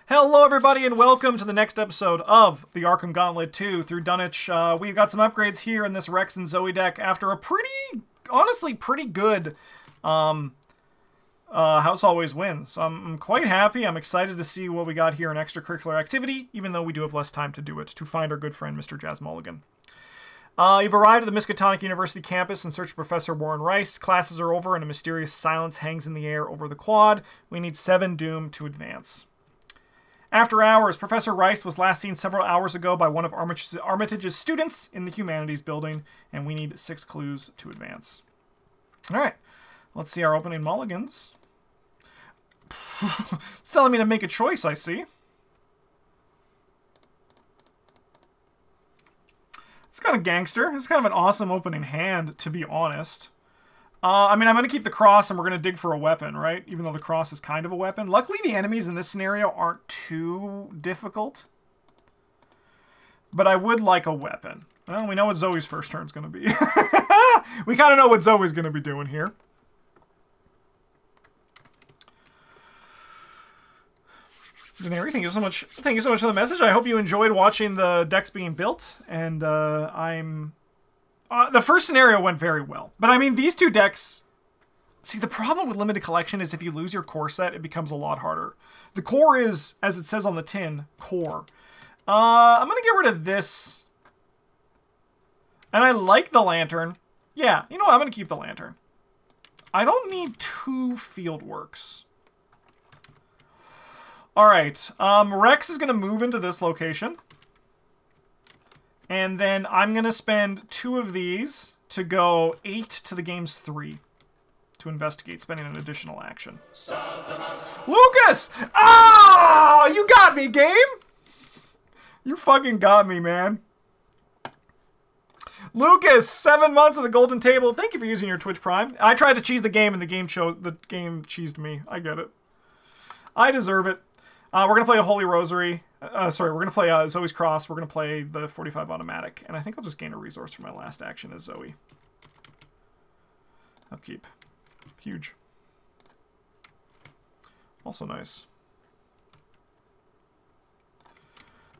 Hello everybody and welcome to the next episode of the Arkham Gauntlet 2 through Dunwich. We've got some upgrades here in this Rex and Zoe deck after a honestly pretty good House Always Wins. I'm quite happy. I'm excited to see what we got here in extracurricular activity, even though we do have less time to do it, to find our good friend Mr. Jazz Mulligan. You've arrived at the Miskatonic University campus in search of Professor Warren Rice. Classes are over and a mysterious silence hangs in the air over the quad. We need 7 Doom to advance. After hours, Professor Rice was last seen several hours ago by one of Armitage's students in the Humanities building, and we need 6 clues to advance. Alright, let's see our opening mulligans. It's telling me to make a choice, I see. It's kind of gangster. It's kind of an awesome opening hand, to be honest. I mean, I'm going to keep the cross and we're going to dig for a weapon, right? Even though the cross is kind of a weapon. Luckily, the enemies in this scenario aren't too difficult. But I would like a weapon. Well, we know what Zoe's first turn's going to be. We kind of know what Zoe's going to be doing here. Gennari, thank you so much. Thank you so much for the message. I hope you enjoyed watching the decks being built. And the first scenario went very well. But I mean, these two decks... See, the problem with limited collection is if you lose your core set, it becomes a lot harder. The core is, as it says on the tin, core. I'm going to get rid of this. And I like the lantern. Yeah, you know what? I'm going to keep the lantern. I don't need 2 fieldworks. Alright, Rex is going to move into this location. And then I'm going to spend 2 of these to go 8 to the game's 3 to investigate, spending an additional action. Lucas! Ah! You got me, game! You fucking got me, man. Lucas, 7 months of the golden table. Thank you for using your Twitch Prime. I tried to cheese the game and the game cheesed me. I get it. I deserve it. We're going to play a Holy Rosary. Sorry, we're going to play Zoe's Cross. We're going to play the 45 automatic. And I think I'll just gain a resource for my last action as Zoe. Upkeep. Huge. Also nice.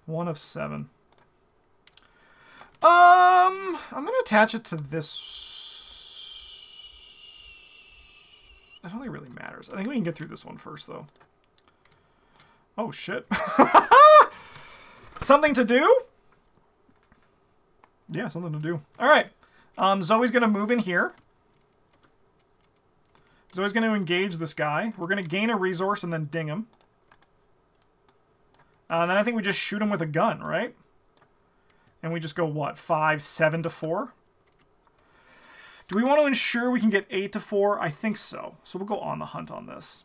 1 of 7. I'm going to attach it to this. I don't think it really matters. I think we can get through this one first, though. Oh, shit. Something to do? Yeah, something to do. All right. Zoe's going to move in here. Zoe's going to engage this guy. We're going to gain a resource and then ding him. And then I think we just shoot him with a gun, right? And we just go, what, 5, 7 to 4? Do we want to ensure we can get 8 to 4? I think so. So we'll go on the hunt on this.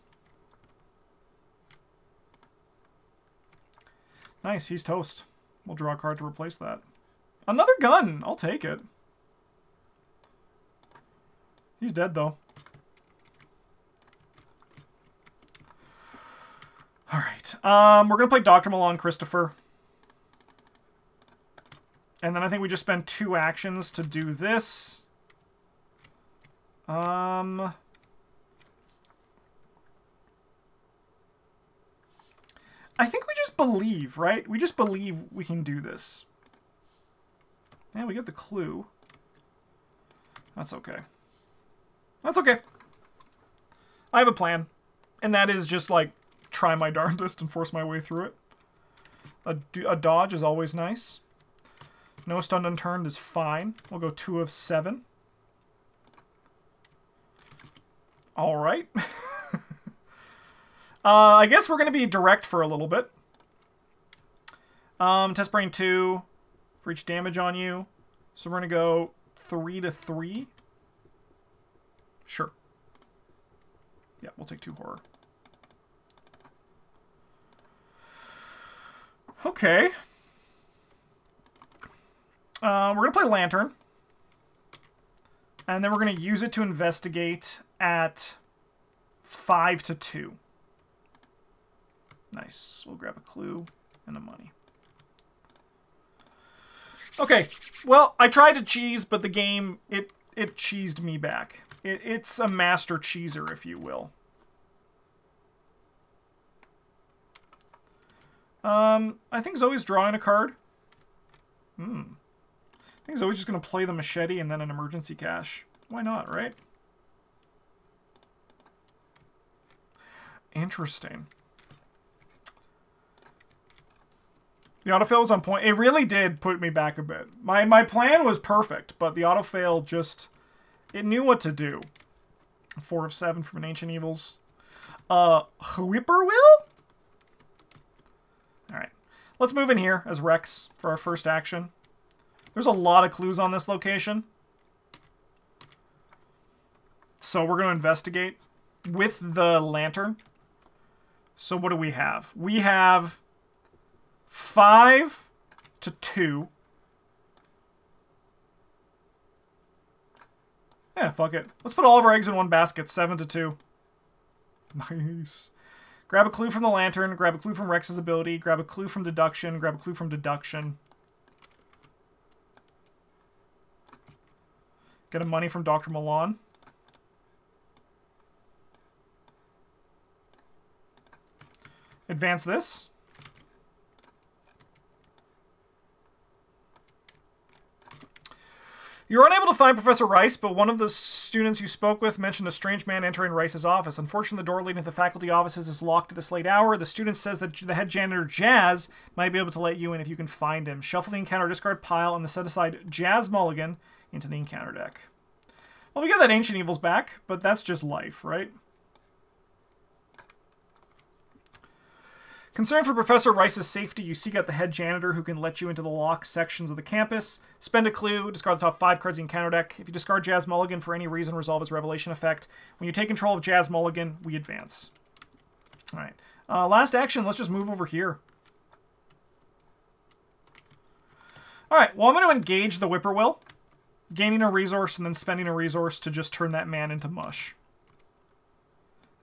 Nice, he's toast. We'll draw a card to replace that. Another gun! I'll take it. He's dead, though. Alright. We're going to play Dr. Milan Christopher. And then I think we just spend 2 actions to do this. I think we just believe, right? We just believe we can do this. And we get the clue. That's okay. That's okay. I have a plan. And that is just, like, try my darndest and force my way through it. A dodge is always nice. No stunned unturned is fine. We'll go 2 of 7. Alright. I guess we're going to be direct for a little bit. Test Brain 2 for each damage on you. So we're going to go 3 to 3. Sure. Yeah, we'll take 2 horror. Okay. We're going to play Lantern. And then we're going to use it to investigate at 5 to 2. Nice. We'll grab a clue and a money. Okay. Well, I tried to cheese, but the game, it cheesed me back. It's a master cheeser, if you will. I think Zoe's drawing a card. I think Zoe's just going to play the machete and then an emergency cash. Why not, right? Interesting. The autofail was on point. It really did put me back a bit. My plan was perfect, but the autofail just... It knew what to do. 4 of 7 from an Ancient Evils. Whippoorwill? Alright. Let's move in here as Rex for our first action. There's a lot of clues on this location. So we're going to investigate with the lantern. So what do we have? We have 5 to 2. Yeah, fuck it. Let's put all of our eggs in one basket. 7 to 2. Nice. Grab a clue from the lantern. Grab a clue from Rex's ability. Grab a clue from deduction. Grab a clue from deduction. Get a money from Dr. Milan. Advance this. You're unable to find Professor Rice, but one of the students you spoke with mentioned a strange man entering Rice's office. Unfortunately, the door leading to the faculty offices is locked at this late hour. The student says that the head janitor, Jazz, might be able to let you in if you can find him. Shuffle the encounter discard pile and then set aside Jazz Mulligan into the encounter deck. Well, we got that Ancient Evils back, but that's just life, right? Concerned for Professor Rice's safety, you seek out the head janitor who can let you into the locked sections of the campus. Spend a clue, discard the top 5 cards in the encounter deck. If you discard Jazz Mulligan for any reason, resolve his revelation effect. When you take control of Jazz Mulligan, we advance. Alright. Last action, let's just move over here. Alright, well, I'm going to engage the Whippoorwill. Gaining a resource and then spending a resource to just turn that man into mush.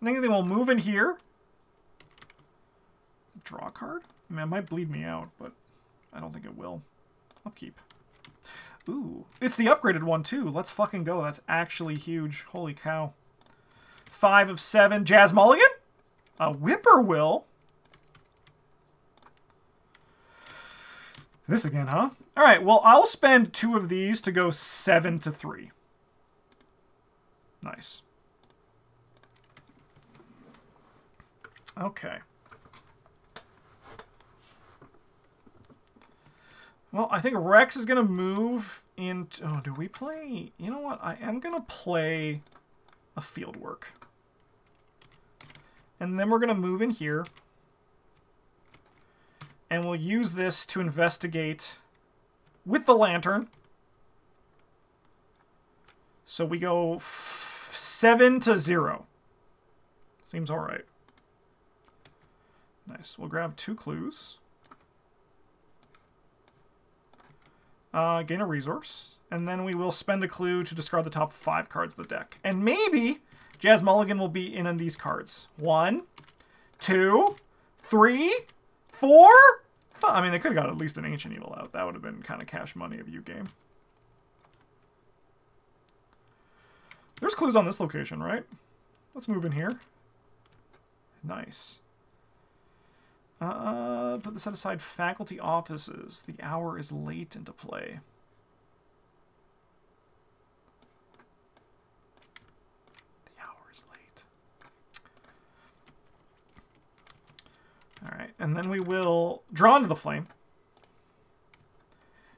I think they will move in here. Draw a card? I mean, it might bleed me out, but I don't think it will. Upkeep. Ooh. It's the upgraded one, too. Let's fucking go. That's actually huge. Holy cow. 5 of 7. Jazz Mulligan? A Whippoorwill? This again, huh? Alright, well, I'll spend 2 of these to go 7 to 3. Nice. Okay. Well, I think Rex is going to move into... Oh, do we play... You know what? I am going to play a Fieldwork. And then we're going to move in here. And we'll use this to investigate with the lantern. So we go 7 to 0. Seems alright. Nice. We'll grab 2 clues. Gain a resource. And then we will spend a clue to discard the top 5 cards of the deck. And maybe Jazz Mulligan will be in these cards. 1, 2, 3, 4, 5. I mean, they could have got at least an Ancient Evil out. That would have been kind of cash money of you game. There's clues on this location, right? Let's move in here. Nice. Put the set aside faculty offices. The hour is late into play. The hour is late. Alright, and then we will draw into the flame.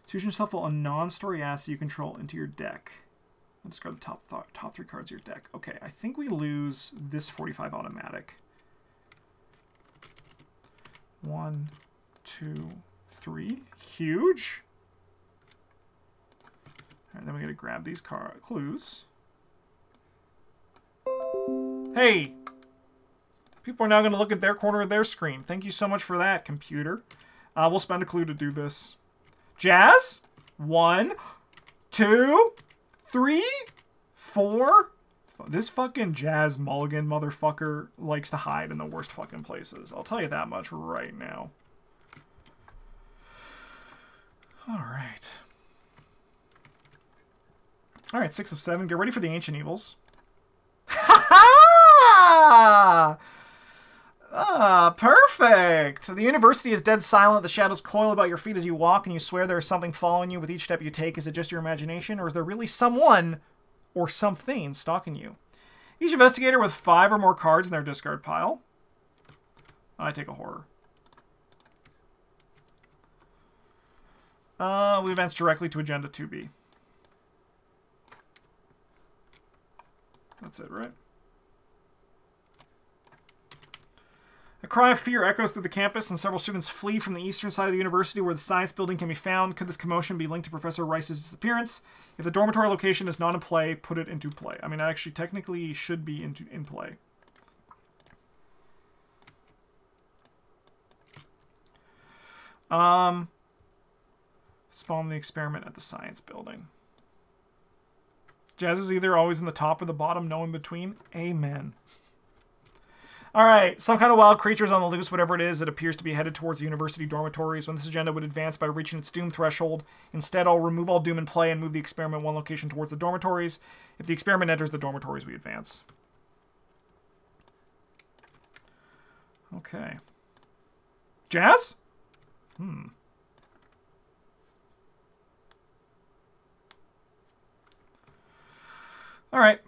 Choose and shuffle a non-story asset you control into your deck. Let's discard the top 3 cards of your deck. Okay, I think we lose this 45 automatic. 1, 2, 3. Huge. And then we gotta grab these clues. Hey! People are now gonna look at their corner of their screen. Thank you so much for that, computer. We'll spend a clue to do this. Jazz? 1, 2, 3, 4. This fucking Jazz Mulligan motherfucker likes to hide in the worst fucking places. I'll tell you that much right now. Alright. Alright, 6 of 7. Get ready for the Ancient Evils. Ha ha! Ah, perfect! The university is dead silent. The shadows coil about your feet as you walk, and you swear there is something following you with each step you take. Is it just your imagination, or is there really someone or something stalking you? Each investigator with 5 or more cards in their discard pile. I take a horror. We advance directly to Agenda 2B. That's it, right? A cry of fear echoes through the campus, and several students flee from the eastern side of the university where the science building can be found. Could this commotion be linked to Professor Rice's disappearance? If the dormitory location is not in play, put it into play. I mean, it actually technically should be in play. Spawn the experiment at the science building. Jazz is either always in the top or the bottom, no in between. Amen. Alright, some kind of wild creatures on the loose, whatever it is, it appears to be headed towards the university dormitories. When this agenda would advance by reaching its doom threshold, instead I'll remove all doom in play and move the experiment one location towards the dormitories. If the experiment enters the dormitories, we advance. Okay. Jazz? Alright.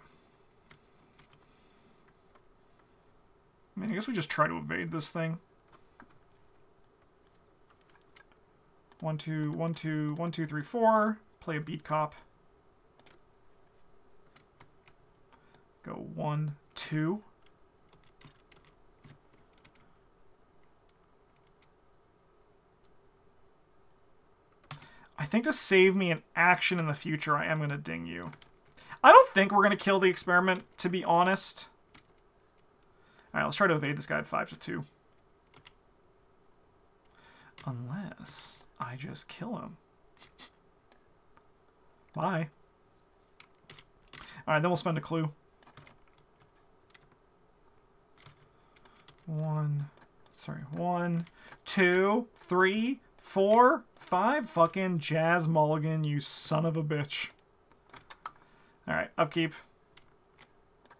I mean, I guess we just try to evade this thing. 1, 2, 1, 2, 1, 2, 3, 4. Play a beat cop. Go 1, 2. I think to save me an action in the future, I am going to ding you. I don't think we're going to kill the experiment, to be honest. Alright, let's try to evade this guy at 5 to 2. Unless I just kill him. Bye. Alright, then we'll spend a clue. 1, 2, 3, 4, 5. Fucking Jazz Mulligan, you son of a bitch. Alright, upkeep.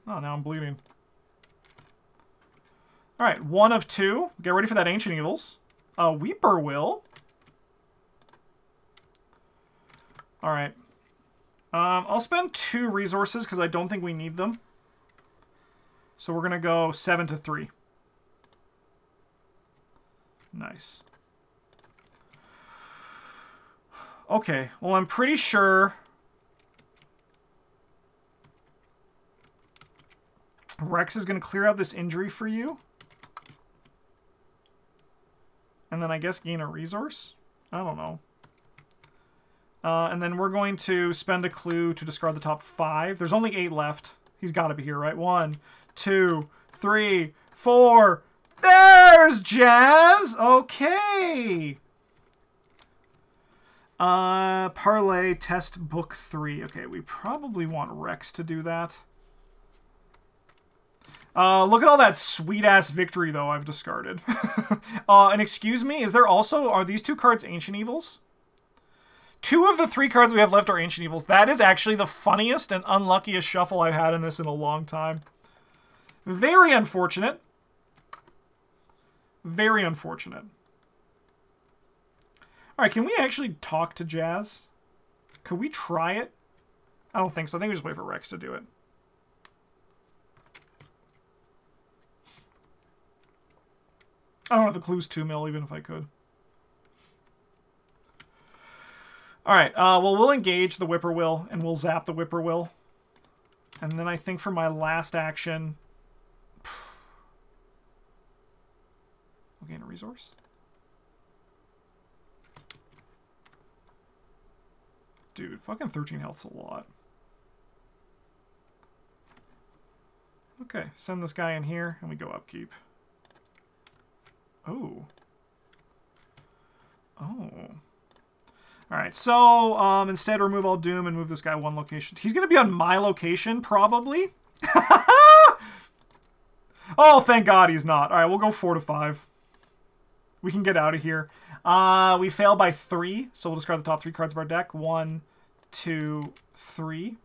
Oh, now I'm bleeding. Alright, 1 of 2. Get ready for that Ancient Evils. Weeper will. Alright. I'll spend 2 resources because I don't think we need them. So we're going to go 7 to 3. Nice. Okay, well, I'm pretty sure Rex is going to clear out this injury for you. And then I guess gain a resource? I don't know. And then we're going to spend a clue to discard the top 5. There's only 8 left. He's got to be here, right? 1, 2, 3, 4. There's Jazz! Okay! Parlay test book 3. Okay, we probably want Rex to do that. Look at all that sweet-ass victory, though, I've discarded. And excuse me, are these 2 cards Ancient Evils? 2 of the 3 cards we have left are Ancient Evils. That is actually the funniest and unluckiest shuffle I've had in this in a long time. Very unfortunate. Very unfortunate. Alright, can we actually talk to Jazz? Could we try it? I don't think so. I think we just wait for Rex to do it. I don't have the clues 2 mil, even if I could. Alright, well, we'll engage the Whippoorwill, and we'll zap the Whippoorwill. And then I think for my last action... We'll gain a resource. Dude, fucking 13 health's a lot. Okay, send this guy in here, and we go upkeep. Oh. Oh. Alright, so instead remove all doom and move this guy 1 location. He's going to be on my location, probably. Oh, thank God he's not. Alright, we'll go 4 to 5. We can get out of here. We fail by 3, so we'll discard the top 3 cards of our deck. 1, 2, 3.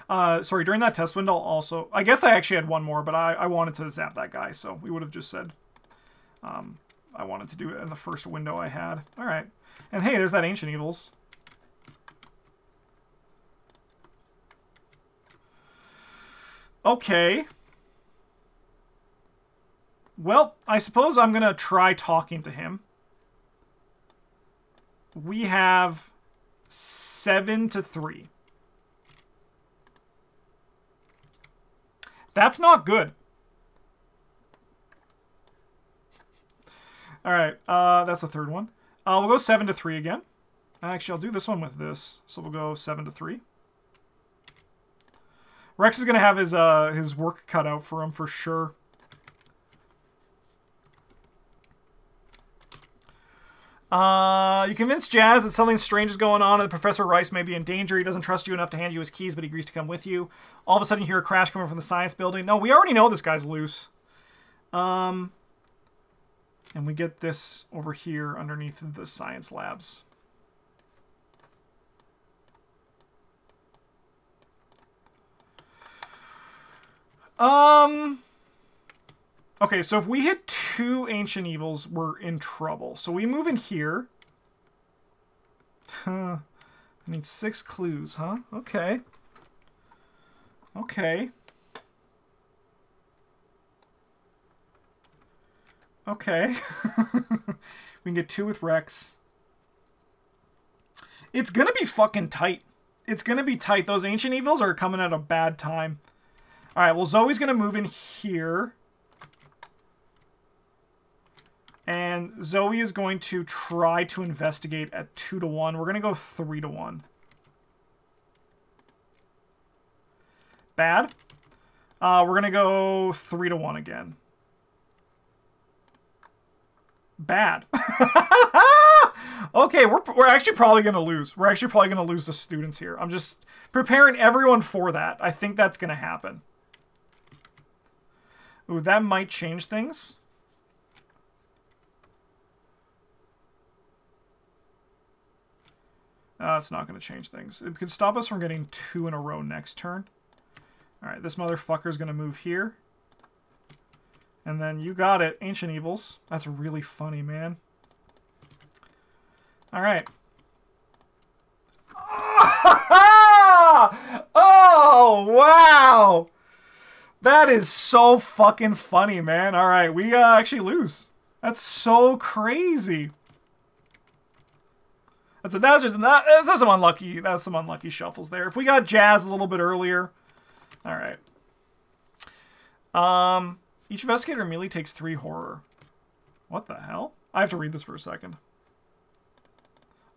Sorry, during that test window also... I guess I actually had one more, but I wanted to zap that guy, so we would have just said... I wanted to do it in the first window I had. Alright. And hey, there's that Ancient Evils. Okay. Well, I suppose I'm going to try talking to him. We have 7-3. That's not good. Alright, that's the third one. We'll go 7-3 again. Actually, I'll do this one with this. So we'll go 7-3. Rex is going to have his work cut out for him for sure. You convince Jazz that something strange is going on and that Professor Rice may be in danger. He doesn't trust you enough to hand you his keys, but he agrees to come with you. All of a sudden you hear a crash coming from the science building. No, we already know this guy's loose. And we get this over here underneath the science labs. Okay, so if we hit 2 Ancient Evils, we're in trouble. So we move in here. I need 6 clues, huh? Okay. Okay. Okay. We can get 2 with Rex. It's gonna be fucking tight. It's gonna be tight. Those Ancient Evils are coming at a bad time. Alright, well, Zoe's gonna move in here. And Zoe is going to try to investigate at 2-1. We're going to go 3-1. Bad. We're going to go 3-1 again. Bad. Okay, we're actually probably going to lose. We're actually probably going to lose the students here. I'm just preparing everyone for that. I think that's going to happen. Ooh, that might change things. It's not going to change things. It could stop us from getting 2 in a row next turn. Alright, this motherfucker's going to move here. And then you got it, Ancient Evils. That's really funny, man. Alright. Oh, wow! That is so fucking funny, man. Alright, we actually lose. That's so crazy. That's some unlucky. That's some unlucky shuffles there. If we got Jazz a little bit earlier, all right. Each investigator immediately takes 3 horror. What the hell? I have to read this for a second.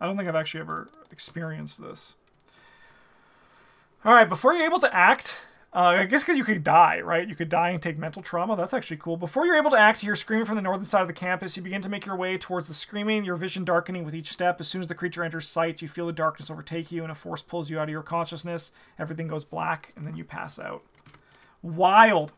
I don't think I've actually ever experienced this. All right, before you're able to act. I guess because you could die, right? You could die and take mental trauma. That's actually cool. Before you're able to act, you hear screaming from the northern side of the campus. You begin to make your way towards the screaming, your vision darkening with each step. As soon as the creature enters sight, you feel the darkness overtake you and a force pulls you out of your consciousness. Everything goes black, and then you pass out. Wild.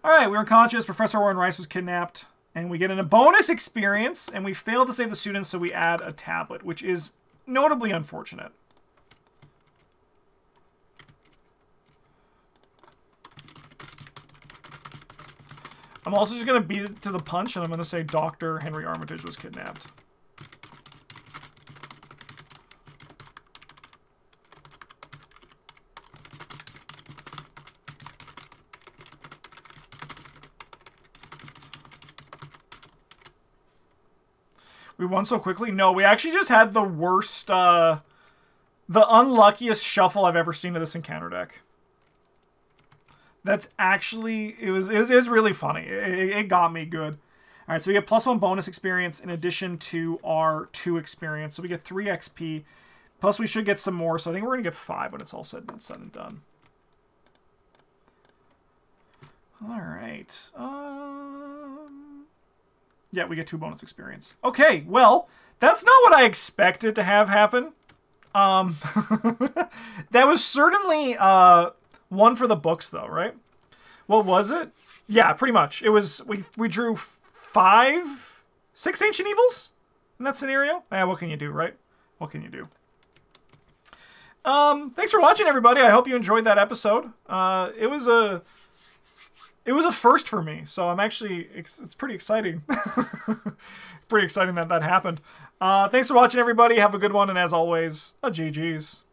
All right, we're unconscious. Professor Warren Rice was kidnapped, and we get a bonus experience, and we failed to save the students, so we add a tablet, which is notably unfortunate. I'm also just going to beat it to the punch, and I'm going to say Dr. Henry Armitage was kidnapped. We won so quickly? No, we actually just had the worst, the unluckiest shuffle I've ever seen of this encounter deck. That's actually, it was really funny. It got me good. All right, so we get +1 bonus experience in addition to our 2 experience. So we get 3 XP. Plus we should get some more. So I think we're going to get 5 when it's all said and done. All right. Yeah, we get 2 bonus experience. Okay, well, that's not what I expected to have happen. That was certainly one for the books, though, right? What was it? Yeah, pretty much. It was, we drew 6 Ancient Evils in that scenario? Yeah, what can you do, right? What can you do? Thanks for watching, everybody. I hope you enjoyed that episode. It was a first for me, so I'm actually, it's pretty exciting. Pretty exciting that happened. Thanks for watching, everybody. Have a good one, and as always, a GG's.